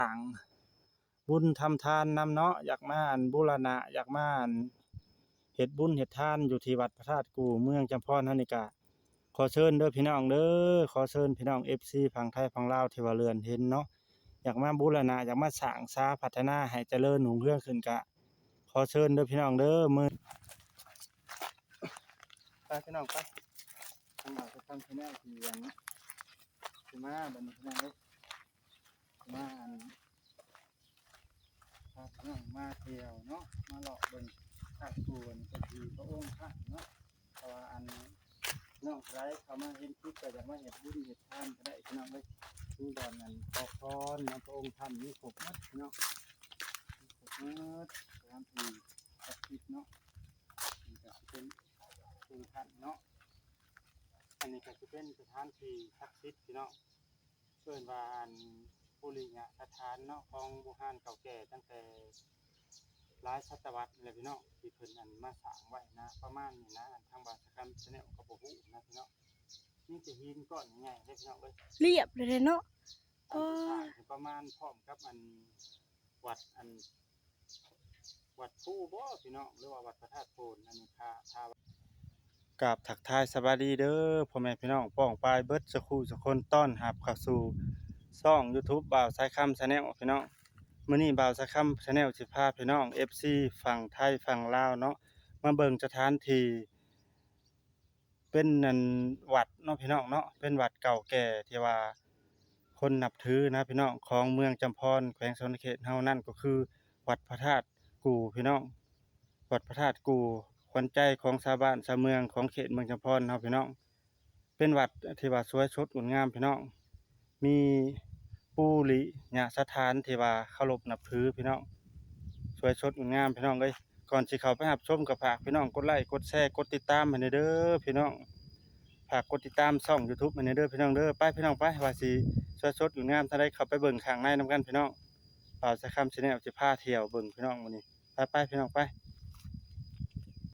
ต่างบุญทำทานนำเนาะอยากมาบูรณะอยากมาเฮ็ดบุญเฮ็ดทานอยู่ที่วัดพระธาตุกู่เมืองจำพรเฮานี่ก็ขอเชิญเด้อพี่น้องเด้อขอเชิญพี่น้อง FC ฝั่งไทยฝั่งลาวที่ว่าเรือนเห็นเนาะอยากมาบูรณะอยากมาสร้างสาพัฒนาให้เจริญรุ่งเรืองขึ้นก็ขอเชิญเด้อพี่น้องเด้อมื้อไปพี่น้องไปทางเราจะทำที่แนวที่อย่างนี้สิมาบัดนี้พี่น้องเด้อมาพาพี่น้องมาเที่ยวเนาะมาเลาะเบิ่งภาคกูนก็คือพระองค์ท่านเนาะเพราะว่าน้องไรเขามาเห็นคลิปก็อยากมาเห็นบุญเห็นทานก็ได้พี่น้องเลยดูดอนนั้นขอพรนะพระองค์ท่านมีครบหมดพี่น้องครบหมดตามที่ศักดิ์สิทธิ์เนาะนี่ก็เป็นองค์ท่านเนาะอันนี้ก็จะเป็นสถานที่ศักดิ์สิทธิ์พี่น้องเชิญว่าปุริยะสถานเนาะของโบราณเก่าแก่ตั้งแต่หลายศตวรรษเลยพี่น้องที่เพิ่นมาสร้างไว้นะประมาณนี้นะทางบาสกรรมชาแนลก็บ่ฮู้นะพี่น้องนี่จะหินก้อนใหญ่ๆเด้พี่น้องเอ้ยเรียบเลยเนาะก็ประมาณพร้อมกับวัดวัดภูบ่พี่น้องหรือว่าวัดพระธาตุโพนอันนี้ท่ากราบทักทายสวัสดีเด้อพ่อแม่พี่น้องป้องปายเบิดสักคู่สักคนต้อนรับเข้าสู่ช่อง YouTube บ่าวสายคำ Channel พี่น้องมื้อนี้บ่าวสายคำ Channel สิพาพี่น้อง FC ฝั่งไทยฝั่งลาวเนาะมาเบิ่งสถานที่เป็นวัดเนาะพี่น้องเนาะเป็นวัดเก่าแก่ที่ว่าคนนับถือนะพี่น้องของเมืองจำพรแขวงชนเขตเฮานั่นก็คือวัดพระธาตุกู่พี่น้องวัดพระธาตุกู่ขวัญใจของชาวบ้านชาวเมืองของเขตเมืองจำพรเฮาพี่น้องเป็นวัดที่ว่าสวยสดงดงามพี่น้องมีปูริยะสถานที่ว่าเคารพนับถือพี่น้องสวยสดงดงามพี่น้องเอ้ยก่อนสิเข้าไปรับชมก็ฝากพี่น้องกดไลค์กดแชร์กดติดตามให้เด้อพี่น้องฝากกดติดตามช่อง YouTube ให้เด้อพี่น้องเด้อไปพี่น้องไปว่าสิสวยสดงดงามถ้าได้เข้าไปเบิ่งข้างในนำกันพี่น้องบ่าวสายคำ Channel สิพาเที่ยวเบิ่งพี่น้องมื้อนี้ไปพี่น้องไป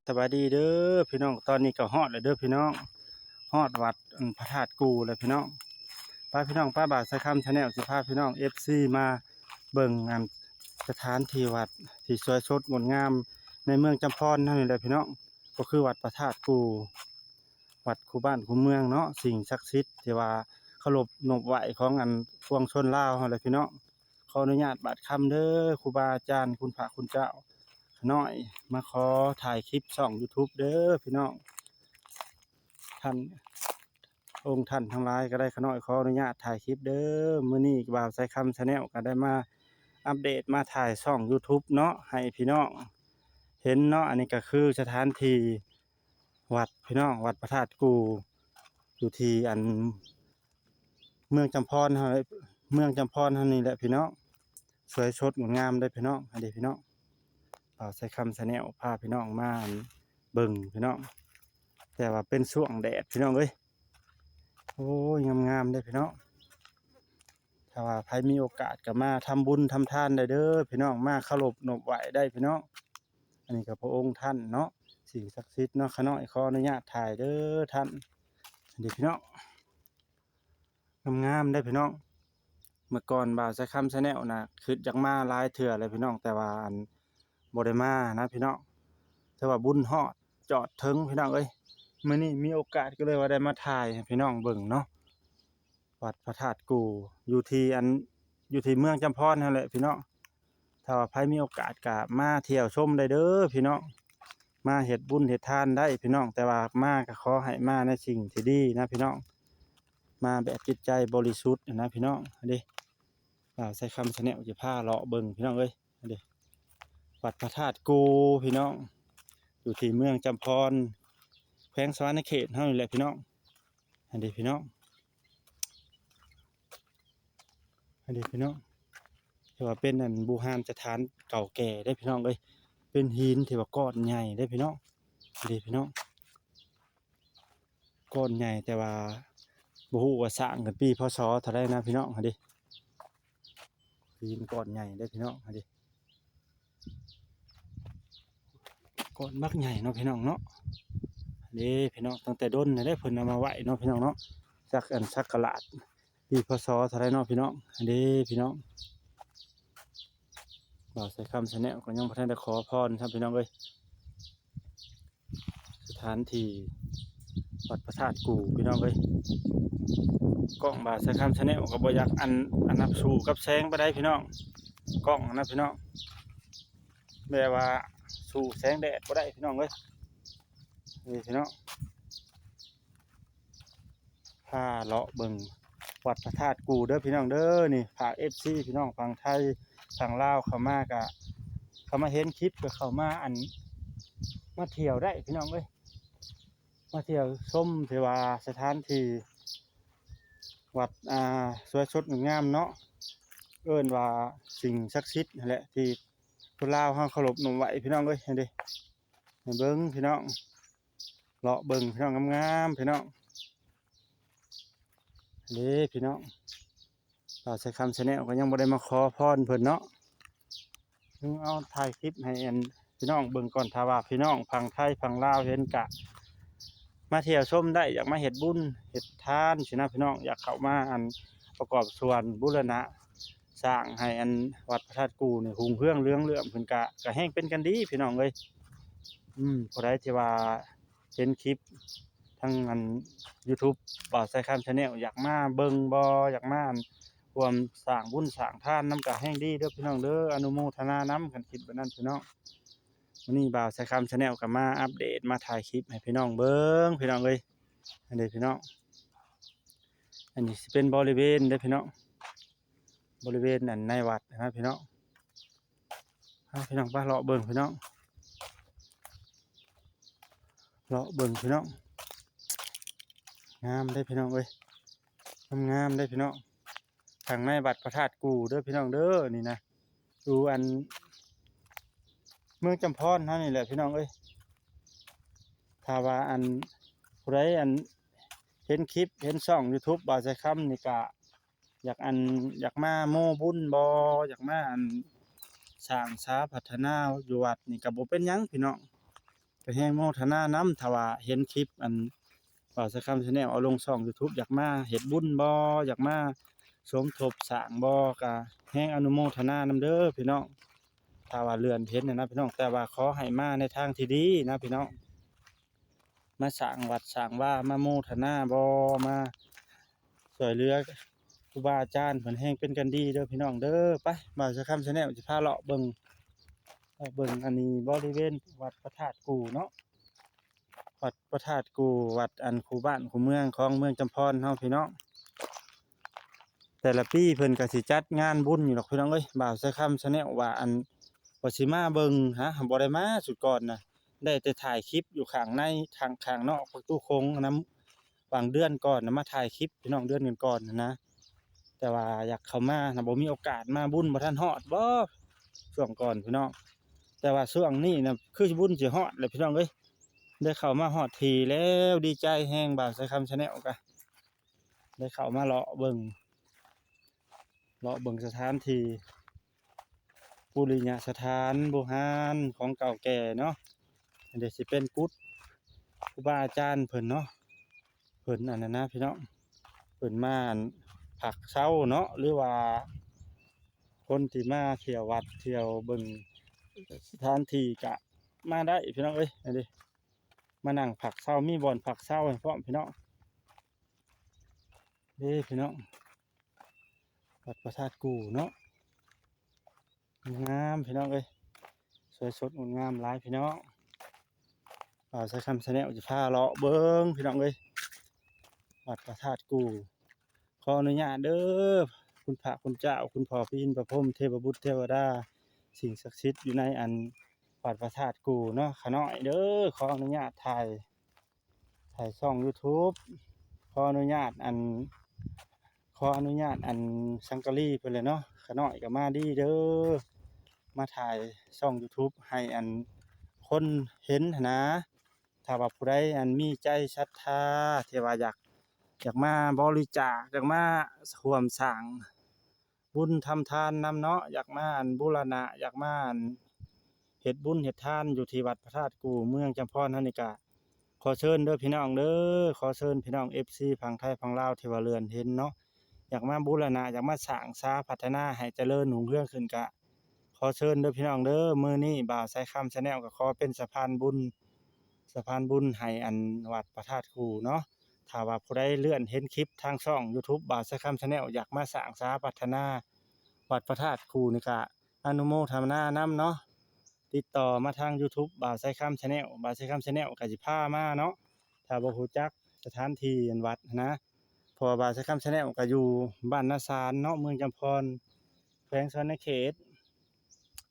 สวัสดีเด้อพี่น้องตอนนี้ก็ฮอดแล้วเด้อพี่น้องฮอดวัดพระธาตุกู่แล้วพี่น้องไปพี่น้องไปบ่าวสายคำ Channel สิพาพี่น้อง FC มาเบิ่งสถานที่วัดที่สวยสดงดงามในเมืองจำพรนั่นนี่แหละพี่น้องก็คือวัดพระธาตุกู่วัดคูบ้านคูเมืองเนาะสิ่งศักดิ์สิทธิ์ที่ว่าเคารพนบไหวของปวงชนลาวเฮาแหละพี่น้องขออนุญาตบาดคำเด้อครูบาอาจารย์คุณพระคุณเจ้าน้อยมาขอถ่ายคลิปช่อง YouTube เด้อพี่น้องท่านองค์ท่านทั้งหลายก็ได้ขน้อยขออนุญาตถ่ายคลิปเด้อมื้อนี้บ่าวสายคำ Channel ก็ได้มาอัปเดตมาถ่ายช่อง YouTube เนาะให้พี่น้องเห็นเนาะอันนี้ก็คือสถานที่วัดพี่น้องวัดพระธาตุกู่อยู่ที่เมืองจำพรเฮาเมืองจำพรเฮานี่แหละพี่น้องสวยสดงดงามได้พี่น้องอันนี้พี่น้องบ่าวสายคำ Channel พาพี่น้องมาเบิ่งพี่น้องแต่ว่าเป็นช่วงแดดพี่น้องเอ้ยโอ้ยงามๆได้พี่น้องถ้าว่าใครมีโอกาสก็มาทำบุญทำทานได้เด้อพี่น้องมาเคารพนบไหวได้พี่น้องอันนี้ก็พระองค์ท่านเนาะสิ่งศักดิ์สิทธิ์เนาะขน้อยขออนุญาตถ่ายเด้อท่านอันนี้พี่น้องงามๆได้พี่น้องเมื่อก่อนบ่าวสายคำ Channel นะคืออยากมาหลายเทื่อเลยพี่น้องแต่ว่าบ่ได้มานะพี่น้องแต่ว่าบุญฮอดจอดถึงพี่น้องเอ้ยมื้อนี้มีโอกาสก็เลยว่าได้มาถ่ายให้พี่น้องเบิ่งเนาะวัดพระธาตุกู่อยู่ที่เมืองจำพรนั่นแหละพี่น้องถ้าว่าใครมีโอกาสก็มาเที่ยวชมได้เด้อพี่น้องมาเฮ็ดบุญเฮ็ดทานได้พี่น้องแต่ว่ามาก็ขอให้มาในสิ่งที่ดีนะพี่น้องมาแบบจิตใจบริสุทธิ์นะพี่น้องอันนี้ใส่คำ Channel จะพาเลาะเบิ่งพี่น้องเอ้ยอันนี้วัดพระธาตุกู่พี่น้องอยู่ที่เมืองจำพรแขวงสวรรณเขตเฮานี่แหละพี่น้องอันนี้พี่น้องอันนี้พี่น้องที่ว่าเป็นบูหานสถานเก่าแก่ได้พี่น้องเอ้ยเป็นหินที่ว่าก้อนใหญ่ได้พี่น้องอันนี้พี่น้องก้อนใหญ่แต่ว่าบ่ฮู้ว่าสร้างกันปีพ.ศ. เท่าใดนะพี่น้องอันนี้หินก้อนใหญ่ได้พี่น้องอันนี้ก้อนบักใหญ่เนาะพี่น้องเนาะนี่พี่น้องตั้งแต่ด้นได้เพิ่นเอามาไว้เนาะพี่น้องเนาะสักกะหลาดปีพ.ศ. เท่าไรเนาะพี่น้องอันนี้พี่น้อง บ่าวใส่คำชาแนลก็ยังบ่ทันได้ขอพรครับพี่น้องเอ้ยสถานที่วัดพระธาตุกู่พี่น้องเอ้ยกล้องบ่าวใส่คำชาแนลก็บ่อยากอันนับสู่กับแสงบ่ได้พี่น้องกล้องนะพี่น้องแบบว่าสู่แสงแดดบ่ได้พี่น้องเอ้ยนี่พี่น้องพาเลาะเบิ่งวัดพระธาตุกู่เด้อพี่น้องเด้อนี่ฝาก FC พี่น้องฝั่งไทยฝั่งลาวเข้ามาก็เข้ามาเห็นคลิปก็เข้ามามาเที่ยวได้พี่น้องเอ้ยมาเที่ยวชมเทวาสถานที่วัดสวยสดงามเนาะเอิ้นว่าสิ่งศักดิ์สิทธิ์นั่นแหละที่คนลาวเฮาเคารพนำไว้พี่น้องเอ้ยเห็นดิให้เบิ่งพี่น้องเลาะเบิ่งพี่น้องงามๆพี่น้องเด้พี่น้องเราใช้คำชาแนลก็ยังบ่ได้มาขอพรเพิ่นเนาะเอาถ่ายคลิปให้พี่น้องเบิ่งก่อนถ้าว่าพี่น้องฝั่งไทยฝั่งลาวเห็นกะมาเที่ยวชมได้อยากมาเฮ็ดบุญเฮ็ดทานสินะพี่น้องอยากเข้ามาประกอบส่วนบูรณะสร้างให้วัดพระธาตุกู่นี่รุ่งเรืองเรืองเพิ่นก็แฮงเป็นกันดีพี่น้องเอ้ยผู้ใดที่ว่าเห็นคลิปทั้งYouTube บ่าวใส่คำชาแนลอยากมาเบิ่งบ่อยากมาร่วมสร้างบุญสร้างทานนำก็แฮงดีเด้อพี่น้องเด้ออนุโมทนานำกันคิดแบบนั้นพี่น้องวันนี้บ่าวใส่คำชาแนลก็มาอัปเดตมาถ่ายคลิปให้พี่น้องเบิ่งพี่น้องเอ้ยอันนี้พี่น้องอันนี้สิเป็นบริเวณเด้อพี่น้องบริเวณในวัดนะพี่น้องพี่น้องป้าเลาะเบิ่งพี่น้องเลาะเบิ่งพี่น้องงามได้พี่น้องเอ้ยงามได้พี่น้องทางในวัดพระธาตุกู่เด้อพี่น้องเด้อนี่นะดูเมืองจำพรเท่านี่แหละพี่น้องเอ้ยถ้าว่าผู้ใดเห็นคลิปเห็นช่อง YouTube บ่าวใส่คำนี่ก็อยากมาโม้บุญบ่อยากมาสร้างสาพัฒนาอยู่วัดนี่ก็บ่เป็นหยังพี่น้องก็แฮงโมทนานำถ้าว่าเห็นคลิปบ่าวใส่คำ Channel เอาลงช่อง YouTube อยากมาเฮ็ดบุญบ่อยากมาสมทบสร้างบ่ก็แฮงอนุโมทนานำเด้อพี่น้องถ้าว่าเลื่อนเห็นนะพี่น้องแต่ว่าขอให้มาในทางที่ดีนะพี่น้องมาสร้างวัดสร้างว่ามาโมทนาบ่มาช่วยเหลือครูบาอาจารย์เพิ่นแฮงเป็นกันดีเด้อพี่น้องเด้อไปบ่าวใส่คำ Channel สิพาเลาะเบิ่งอันนี้บริเวณวัดพระธาตุกู่เนาะวัดพระธาตุกู่วัดคูบ้านคูเมืองของเมืองจำพรเฮาพี่น้องแต่ละปีเพิ่นก็สิจัดงานบุญอยู่ดอกพี่น้องเอ้ยบ่าวใส่คำ Channel ว่าว่าสิมาเบิ่งบ่ได้มาสุดก่อนนะได้แต่ถ่ายคลิปอยู่ข้างในข้างนอกประตูโค้งนำบางเดือนก่อนมาถ่ายคลิปพี่น้องเดือนก่อนนะแต่ว่าอยากเข้ามาบ่มีโอกาสมาบุญบ่ทันฮอดบ่ช่วงก่อนพี่น้องแต่ว่าช่วงนี้นะคือบุญสิฮอดเลยพี่น้องเอ้ยได้เข้ามาฮอดทีแล้วดีใจแฮงบ่าวใส่คำ Channel ก็ได้เข้ามาเลาะเบิ่งสถานที่ปุริยสถานโบราณของเก่าแก่เนาะเดี๋ยวสิเป็นกุฏครูบาอาจารย์เพิ่นเนาะเพิ่นอันนั้นนะพี่น้องเพิ่นมาผักเช้าเนาะหรือว่าคนที่มาเที่ยววัดเที่ยวเบิ่งสถานที่ก็มาได้พี่น้องเอ้ยอันนี้มานั่งผักเช้ามีบ่อนผักเช้าให้พร้อมพี่น้องเด้พี่น้องวัดพระธาตุกู่เนาะงามพี่น้องเอ้ยสวยสดงดงามหลายพี่น้องบ่าวใส่คำ Channel จะพาเลาะเบิ่งพี่น้องเอ้ยวัดพระธาตุกู่ขออนุญาตเด้อคุณพระคุณเจ้าคุณพ่อพี่อินทร์พระพรหมเทพบุตรเทวดาสิ่งศักดิ์สิทธิ์อยู่ในวัดพระธาตุกู่เนาะขะน้อยเด้อขออนุญาตถ่ายช่อง YouTube ขออนุญาตสังกะรีเพิ่นเลยเนาะขะน้อยก็มาดีเด้อมาถ่ายช่อง YouTube ให้คนเห็นหั้นนะถ้าว่าผู้ใดมีใจศรัทธาที่ว่าอยากมาบริจาคอยากมาร่วมสร้างบุญทำทานนำเนาะอยากมาบูรณะอยากมาเฮ็ดบุญเฮ็ดทานอยู่ที่วัดพระธาตุกู่เมืองจำพรเฮานี่ก็ขอเชิญเด้อพี่น้องเด้อขอเชิญพี่น้อง FC ฝั่งไทยฝั่งลาวที่ว่าเรือนเห็นเนาะอยากมาบูรณะอยากมาสร้างสาพัฒนาให้เจริญรุ่งเรืองขึ้นก็ข ขอเชิญเด้อพี่น้องเด้อมื้อนี้บ่าวสายคำ Channel ก็ขอเป็นสะพานบุญให้อันวัดพระธาตุคูเนาะถ้าว่าผู้ใดเลื่อนเห็นคลิปทางช่อง YouTube บ่าวสายคำ Channel อยากมาสร้างสาพัฒนาวัดพระธาตุคูนี่ก็อนุโมทนานํเนาะติดต่อมาทาง YouTube บ่าวสายคำ Channel บ่าวสายคำ Channel ก็สิพามาเนาะถ้าบ่ฮู้จักสถานที่อันวัดนะเพราะว่าบ่าวสายคำ Channel ก็อยู่บ้านนาสานเนาะเมืองจำพรแขวงสวรรณเขต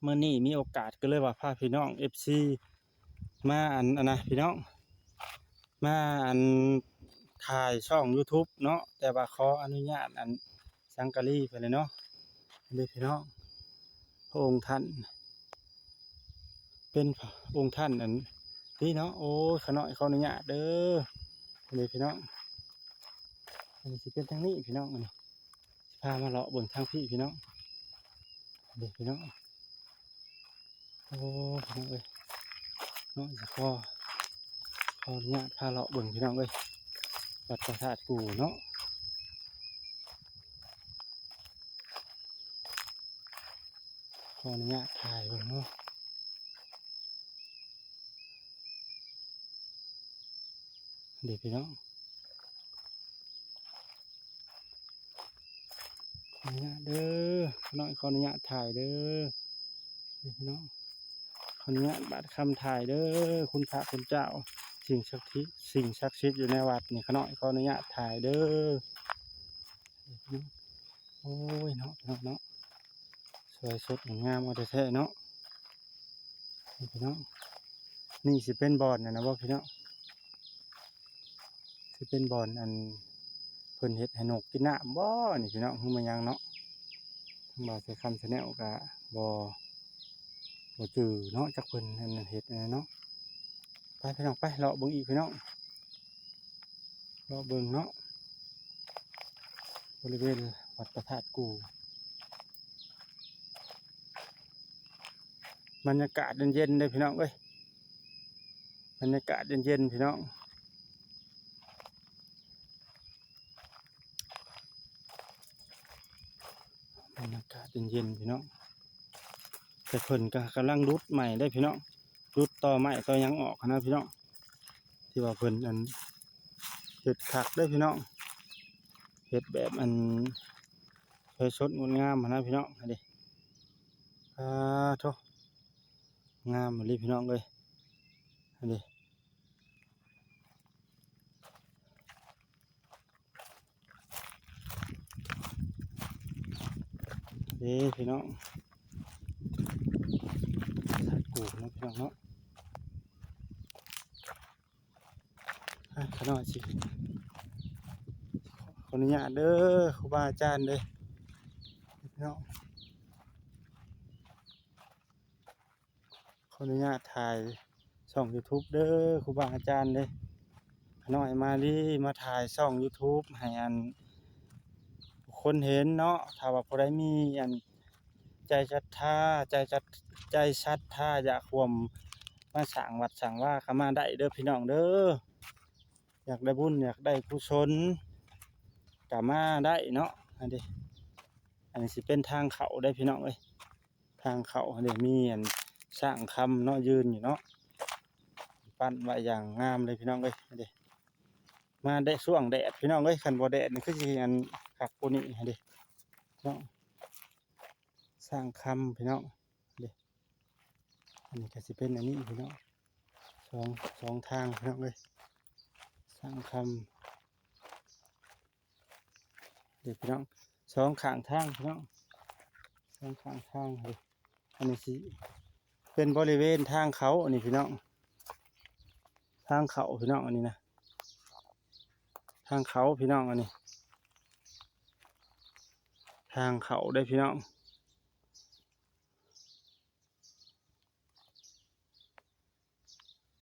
มื้อนี้มีโอกาสก็เลยว่าพาพี่น้อง FC มาอันนะพี่น้องมาอันถ่ายช่อง YouTube เนาะแต่ว่าขออนุญาตอันสังกะรีไปเลยเนาะเด้อพี่น้องพระองค์ท่านเป็นพระองค์ท่านอันนี้เนาะโอ้ยขออนุญาตเด้อเด้อพี่น้องอันนี้สิเป็นทางนี้พี่น้องอันนี้พามาเลาะเบิ่งทางพี่น้องเด้อพี่น้องโอ้พี่น้องเอ้ยเนาะสิขออนุญาตพาเลาะเบิ่งพี่น้องเอ้ยวัดพระธาตุกูเนาะขออนุญาตถ่ายเบิ่งเนาะเดี๋ยวพี่น้องขออนุญาตเด้อขออนุญาตถ่ายเด้อเดี๋ยวพี่น้องขออนุญาตบัดคำถ่ายเด้อคุณพระคุณเจ้าสิ่งศักดิ์สิทธิ์อยู่ในวัดนี่ขออนุญาตถ่ายเด้อโอ้ยเนาะเนาะสวยสดงามเอาแท้ๆเนาะพี่น้องนี่สิเป็นบ่อนนะว่าพี่น้องสิเป็นบ่อนอันเพิ่นเฮ็ดให้นกกินน้ำบ่นี่พี่น้องคือมันยังเนาะทั้งบ่าวใส่คำ Channel ก็บ่จื้อเนาะจักเพิ่นอันเฮ็ดเนาะไปพี่น้องไปเลาะเบิ่งอีกพี่น้องเลาะเบิ่งเนาะบริเวณวัดพระธาตุกูบรรยากาศเย็นๆเลยพี่น้องเอ้ยบรรยากาศเย็นๆพี่น้องบรรยากาศเย็นๆพี่น้องแต่เพิ่นก็กำลังรุดใหม่ได้พี่น้องรุดต่อใหม่ต่อยังออกนะพี่น้องที่ว่าเพิ่นอันเฮ็ดคักได้พี่น้องเฮ็ดแบบอันสวยสดงดงามนะพี่น้องเด้โธ่งามเลยพี่น้องเอ้ยเด้พี่น้องสัตว์กูนะพี่น้องเนาะขอหน่อยสิขออนุญาตเด้อครูบาอาจารย์เด้อพี่น้องขออนุญาตถ่ายช่อง YouTube เด้อครูบาอาจารย์เด้อขอหน่อยมาถ่ายช่อง YouTube ให้อันคนเห็นเนาะถ้าว่าผู้ใดมีอันใจศรัทธาใจศรัทธาอยากร่วมมาสร้างวัดสร้างว่าเข้ามาได้เด้อพี่น้องเด้ออยากได้บุญอยากได้กุศลก็มาได้เนาะอันนี้สิเป็นทางเขาได้พี่น้องเอ้ยทางเขาเดี๋ยวมีอันสร้างคำเนาะยืนอยู่เนาะปั้นไว้อย่างงามเลยพี่น้องเอ้ยเด้มาได้ช่วงแดดพี่น้องเอ้ยคันบ่แดดนี่คือสิอันคักกว่านี้เด้เนาะสร้างคำพี่น้องเด้อันนี้ก็สิเป็นอันนี้พี่น้องสองทางพี่น้องเอ้ยสร้างคำเด้พี่น้องสองข้างทางพี่น้องสองข้างทางเด้อันนี้สิเป็นบริเวณทางเขาอันนี้พี่น้องทางเขาพี่น้องอันนี้นะทางเขาพี่น้องอันนี้ทางเขาได้พี่น้อง